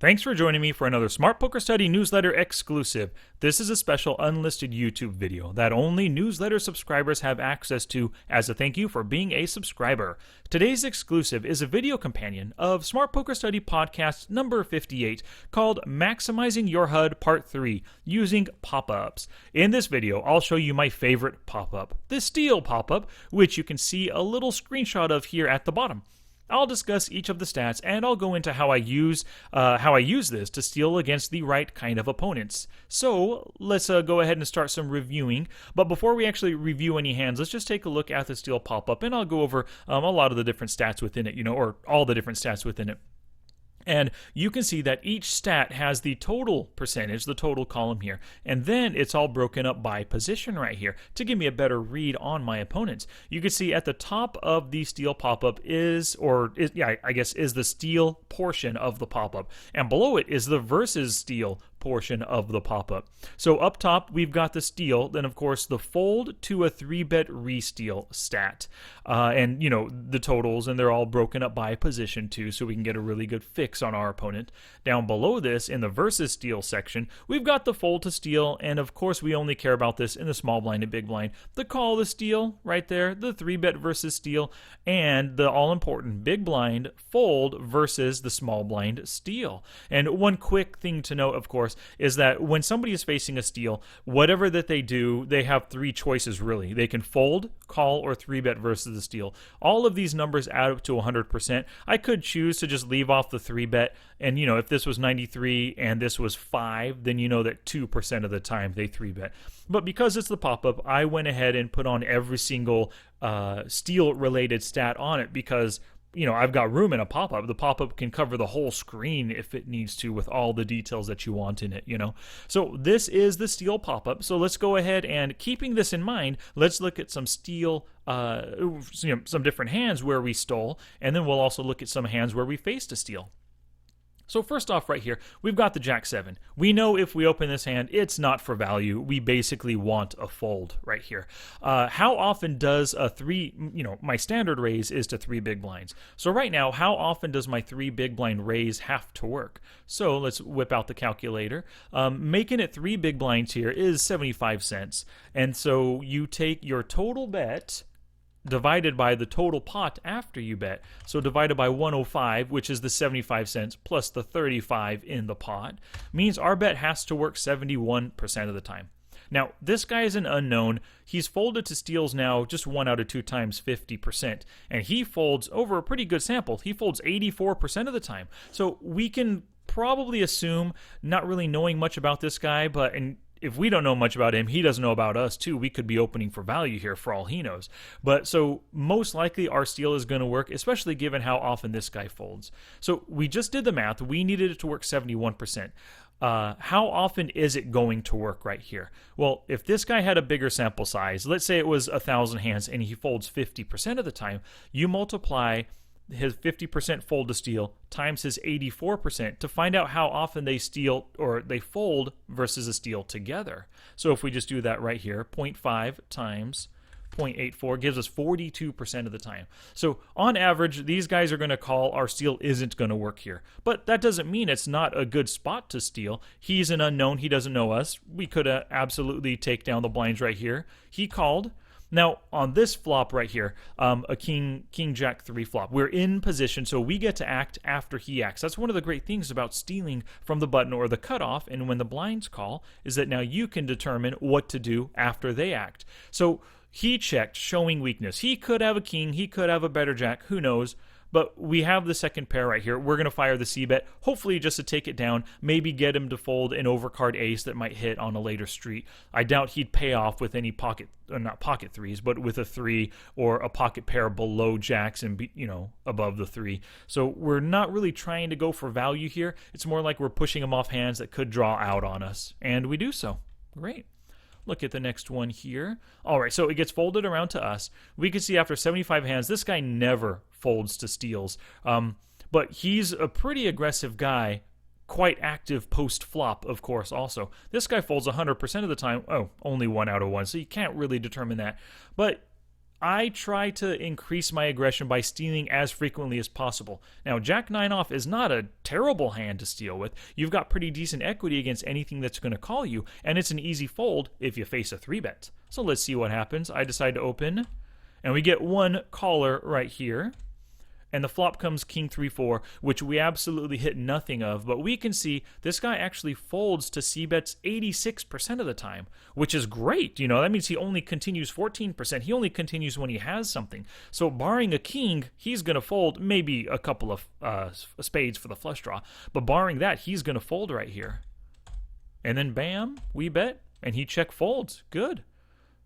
Thanks for joining me for another Smart Poker Study newsletter exclusive. This is a special unlisted YouTube video that only newsletter subscribers have access to as a thank you for being a subscriber. Today's exclusive is a video companion of Smart Poker Study podcast number 58 called Maximizing Your HUD Part 3 using pop-ups. In this video, I'll show you my favorite pop-up, the Steal pop-up, which you can see a little screenshot of here at the bottom. I'll discuss each of the stats, and I'll go into how I use this to steal against the right kind of opponents. So let's go ahead and start some reviewing. But before we actually review any hands, let's just take a look at the Steal pop-up, and I'll go over a lot of the different stats within it, or all the different stats within it. And you can see that each stat has the total percentage, the total column here. And then it's all broken up by position right here to give me a better read on my opponents. You can see at the top of the Steal pop-up is the Steal portion of the pop-up. And below it is the versus Steal portion of the pop-up. So up top, we've got the Steal, then of course the fold to a 3-bet re-steal stat. And the totals, and they're all broken up by position too, so we can get a really good fix on our opponent. Down below this, in the versus Steal section, we've got the fold to Steal, and of course we only care about this in the small blind and big blind. The call to Steal right there, the 3-bet versus Steal, and the all-important big blind fold versus the small blind Steal. And one quick thing to note, of course, is that when somebody is facing a Steal, whatever that they do, they have 3 choices really. They can fold, call, or 3-bet versus the Steal. All of these numbers add up to 100%. I could choose to just leave off the 3-bet, and if this was 93 and this was 5, then you know that 2% of the time they 3-bet. But because it's the pop-up, I went ahead and put on every single Steal-related stat on it because I've got room in a pop-up. The pop-up can cover the whole screen if it needs to with all the details that you want in it, So this is the Steal pop-up. So let's go ahead and, keeping this in mind, let's look at some Steal, some different hands where we stole, and then we'll also look at some hands where we faced a Steal. So first off right here, we've got the Jack-7. We know if we open this hand, it's not for value. We basically want a fold right here. How often does a 3, my standard raise is to 3 big blinds. So right now, how often does my 3 big blind raise have to work? So let's whip out the calculator. Making it 3 big blinds here is 75 cents. And so you take your total bet divided by the total pot after you bet. So divided by 105, which is the 75 cents, plus the 35 in the pot, means our bet has to work 71% of the time. Now, this guy is an unknown. He's folded to Steals now just 1 out of 2 times, 50%. And he folds over a pretty good sample. He folds 84% of the time. So we can probably assume, not really knowing much about this guy, but if we don't know much about him, he doesn't know about us too. We could be opening for value here for all he knows. But so most likely our Steal is going to work, especially given how often this guy folds. So we just did the math. We needed it to work 71%. How often is it going to work right here? Well, if this guy had a bigger sample size, let's say it was 1,000 hands and he folds 50% of the time, you multiply his 50% fold to Steal times his 84% to find out how often they steal or they fold versus a Steal together. So if we just do that right here, 0.5 times 0.84 gives us 42% of the time. So on average, these guys are going to call. Our Steal isn't going to work here. But that doesn't mean it's not a good spot to steal. He's an unknown. He doesn't know us. We could absolutely take down the blinds right here. He called. Now, on this flop right here, a King Jack 3 flop, we're in position, so we get to act after he acts. That's one of the great things about stealing from the button or the cutoff, and when the blinds call, is that now you can determine what to do after they act. So he checked, showing weakness. He could have a king, he could have a better jack, who knows? But we have the second pair right here. We're going to fire the C-bet, hopefully just to take it down, maybe get him to fold an overcard ace that might hit on a later street. I doubt he'd pay off with any not pocket threes, but with a 3 or a pocket pair below jacks and, above the 3. So we're not really trying to go for value here. It's more like we're pushing him off hands that could draw out on us, and we do so. Great. Look at the next one here. All right, so it gets folded around to us. We can see after 75 hands, this guy never folds to Steals. But he's a pretty aggressive guy, quite active post-flop, of course, also. This guy folds 100% of the time. Oh, only 1 out of 1, so you can't really determine that. But I try to increase my aggression by stealing as frequently as possible. Now, Jack 9 off is not a terrible hand to steal with. You've got pretty decent equity against anything that's going to call you, and it's an easy fold if you face a 3-bet. So let's see what happens. I decide to open, and we get one caller right here. And the flop comes king 3-4, which we absolutely hit nothing of. But we can see this guy actually folds to c-bets 86% of the time, which is great. That means he only continues 14%. He only continues when he has something. So barring a king, he's going to fold, maybe a couple of spades for the flush draw. But barring that, he's going to fold right here. And then bam, we bet, and he check folds. Good.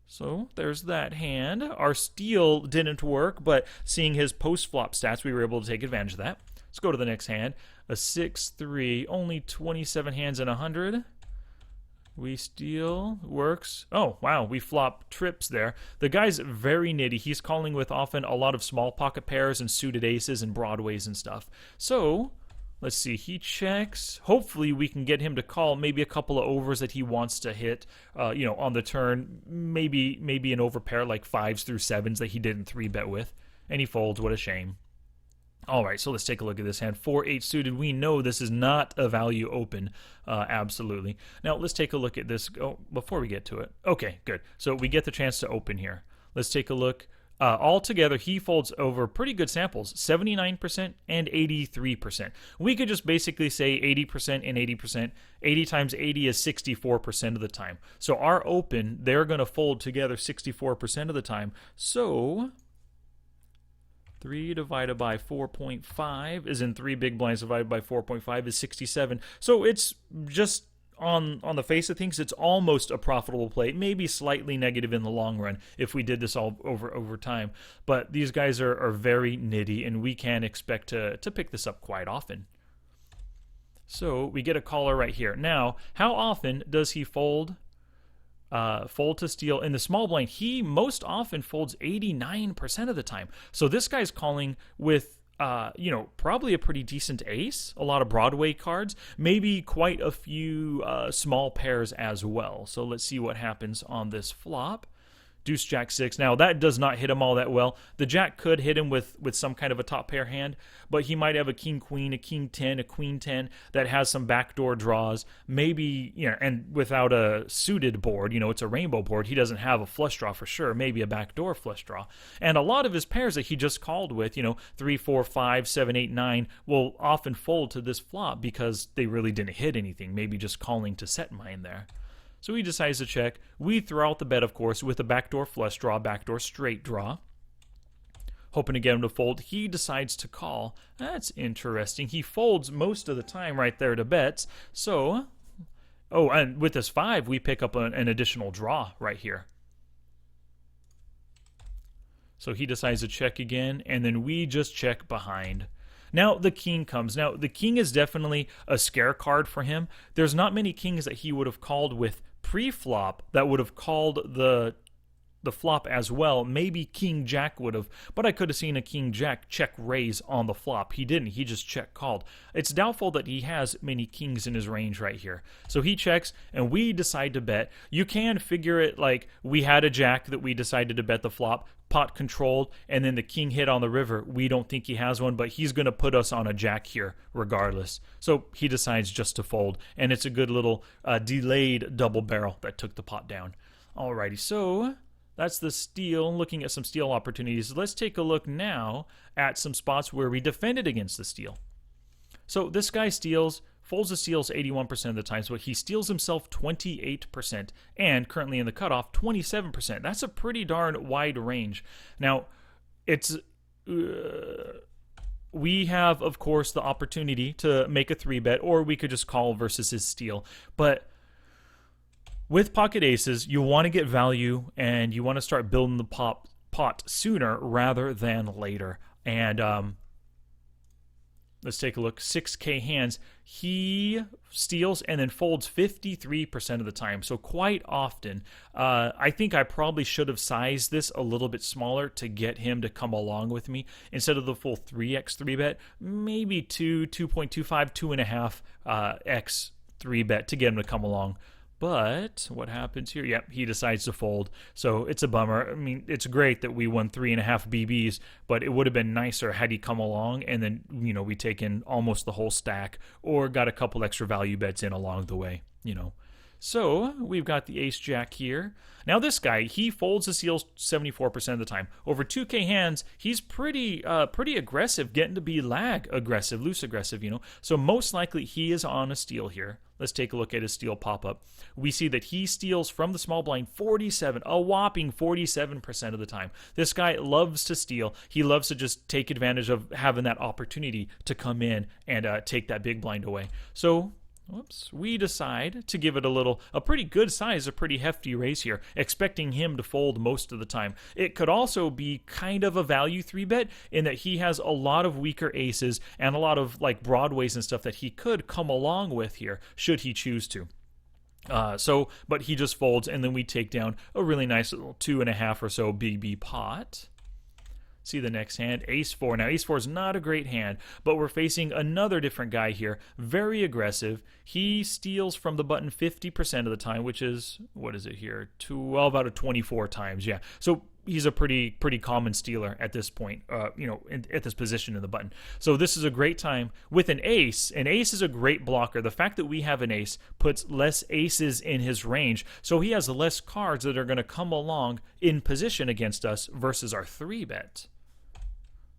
So there's that hand. Our steal didn't work, but seeing his post-flop stats, we were able to take advantage of that. Let's go to the next hand. A 6-3, only 27 hands in 100. We steal, works. Oh, wow, we flop trips there. The guy's very nitty. He's calling with often a lot of small pocket pairs and suited aces and broadways and stuff. So let's see, he checks. Hopefully we can get him to call maybe a couple of overs that he wants to hit, on the turn. Maybe an overpair like 5s through 7s that he didn't 3-bet with. And he folds, what a shame. All right, so let's take a look at this hand. 4-8 suited. We know this is not a value open, absolutely. Now let's take a look at this before we get to it. Okay, good. So we get the chance to open here. Let's take a look. Altogether, he folds over pretty good samples, 79% and 83%. We could just basically say 80% and 80%. 80 times 80 is 64% of the time. So our open, they're going to fold together 64% of the time. So 3 divided by 4.5 is in 3 big blinds divided by 4.5 is 67. So it's just on the face of things, it's almost a profitable play, maybe slightly negative in the long run if we did this all over time. But these guys are very nitty, and we can expect to pick this up quite often. So we get a caller right here. Now, how often does he fold to steal? In the small blind, he most often folds 89% of the time. So this guy's calling with probably a pretty decent ace, a lot of Broadway cards, maybe quite a few small pairs as well. So let's see what happens on this flop. Deuce, Jack 6. Now, that does not hit him all that well. The Jack could hit him with some kind of a top pair hand, but he might have a King Queen, a King 10, a Queen 10 that has some backdoor draws. Maybe, and without a suited board, it's a rainbow board, he doesn't have a flush draw for sure, maybe a backdoor flush draw. And a lot of his pairs that he just called with, 3, 4, 5, 7, 8, 9, will often fold to this flop because they really didn't hit anything, maybe just calling to set mine there. So he decides to check. We throw out the bet, of course, with a backdoor flush draw, backdoor straight draw. Hoping to get him to fold. He decides to call. That's interesting. He folds most of the time right there to bets. So, and with this 5, we pick up an additional draw right here. So he decides to check again, and then we just check behind. Now the king comes. Now the king is definitely a scare card for him. There's not many kings that he would have called with pre-flop that would have called the flop as well. Maybe King Jack would have, but I could have seen a King Jack check raise on the flop. He didn't. He just check called. It's doubtful that he has many kings in his range right here. So he checks, and we decide to bet. You can figure it like we had a Jack that we decided to bet the flop, pot controlled, and then the king hit on the river. We don't think he has one, but he's going to put us on a Jack here regardless. So he decides just to fold, and it's a good little delayed double barrel that took the pot down. Alrighty, so that's the steal. Looking at some steal opportunities. Let's take a look now at some spots where we defended against the steal. So this guy steals, folds the steals 81% of the time, so he steals himself 28%, and currently in the cutoff, 27%. That's a pretty darn wide range. Now, it's we have, of course, the opportunity to make a 3-bet, or we could just call versus his steal. But with pocket aces, you want to get value, and you want to start building the pot sooner rather than later. And let's take a look. 6K hands. He steals and then folds 53% of the time. So quite often. I think I probably should have sized this a little bit smaller to get him to come along with me. Instead of the full 3x 3-bet, maybe 2.25, 2.5x 3-bet to get him to come along. But what happens here? Yep, he decides to fold. So it's a bummer. I mean, it's great that we won 3.5 BBs, but it would have been nicer had he come along and then, we taken almost the whole stack or got a couple extra value bets in along the way, So we've got the ace jack here. Now this guy, he folds the seals 74% of the time. Over 2K hands, he's pretty aggressive, getting to be lag aggressive, loose aggressive, So most likely he is on a steal here. Let's take a look at his steal pop-up. We see that he steals from the small blind a whopping 47% of the time. This guy loves to steal. He loves to just take advantage of having that opportunity to come in and take that big blind away. So we decide to give it a pretty good size, a pretty hefty raise here, expecting him to fold most of the time. It could also be kind of a value 3-bet in that he has a lot of weaker aces and a lot of broadways and stuff that he could come along with here, should he choose to. But he just folds, and then we take down a really nice little 2.5 or so BB pot. See the next hand, ace 4. Now, ace 4 is not a great hand, but we're facing another different guy here, very aggressive. He steals from the button 50% of the time, which is, what is it here, 12 out of 24 times, yeah. So he's a pretty common stealer at this point, at this position in the button. So this is a great time with an ace. An ace is a great blocker. The fact that we have an ace puts less aces in his range, so he has less cards that are going to come along in position against us versus our 3-bet.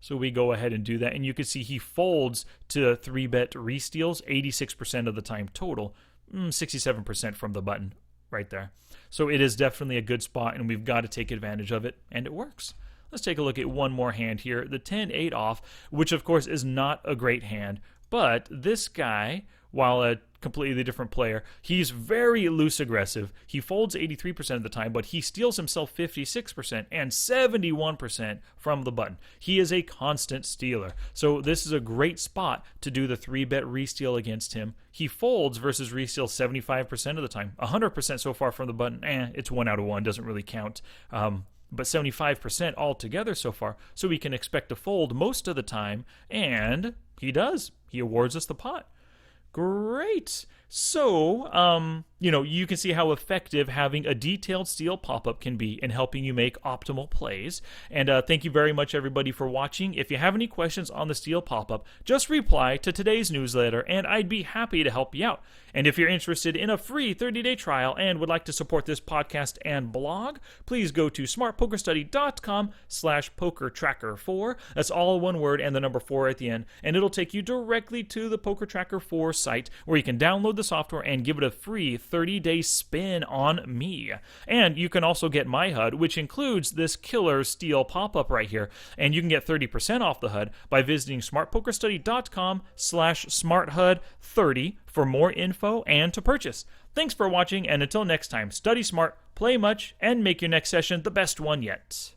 So we go ahead and do that, and you can see he folds to 3-bet re-steals 86% of the time total, 67% from the button right there. So it is definitely a good spot, and we've got to take advantage of it, and it works. Let's take a look at one more hand here, the 10-8 off, which of course is not a great hand, but this guy, while a completely different player, he's very loose aggressive. He folds 83% of the time, but he steals himself 56% and 71% from the button. He is a constant stealer. So this is a great spot to do the 3-bet re-steal against him. He folds versus re-steals 75% of the time. 100% so far from the button, it's 1 out of 1, doesn't really count. But 75% altogether so far, so we can expect to fold most of the time, and he does. He awards us the pot. Great. So, you can see how effective having a detailed steal pop-up can be in helping you make optimal plays. And thank you very much, everybody, for watching. If you have any questions on the steal pop-up, just reply to today's newsletter, and I'd be happy to help you out. And if you're interested in a free 30-day trial and would like to support this podcast and blog, please go to smartpokerstudy.com/pokertracker4. That's all one word and the number 4 at the end, and it'll take you directly to the Poker Tracker 4 site where you can download the software and give it a free 30-day spin on me. And you can also get my HUD, which includes this killer steal pop-up right here, and you can get 30% off the HUD by visiting smartpokerstudy.com/smarthud30 for more info and to purchase. Thanks for watching, and until next time, study smart, play much, and make your next session the best one yet.